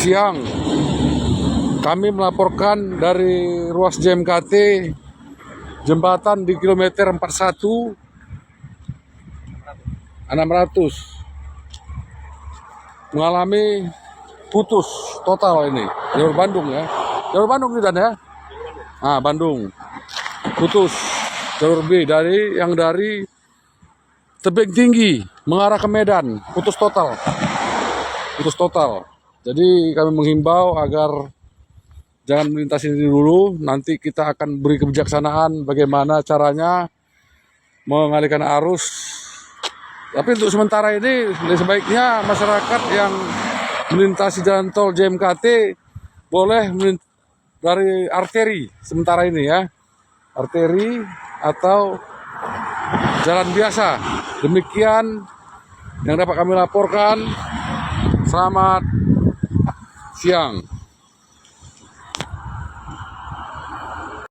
siang kami melaporkan dari ruas JMKT jembatan di kilometer 41 600 mengalami putus total ini. Jalur Bandung ya. Jalur Bandung tidak ya? Ah, Bandung. Putus jalur B dari Tebing Tinggi mengarah ke Medan, putus total. Putus total. Jadi kami menghimbau agar jangan melintasi ini dulu. Nanti kita akan beri kebijaksanaan bagaimana caranya mengalihkan arus. Tapi untuk sementara ini sebaiknya masyarakat yang melintasi jalan tol JMKT boleh dari arteri sementara ini ya, arteri atau jalan biasa. Demikian yang dapat kami laporkan. Selamat siang.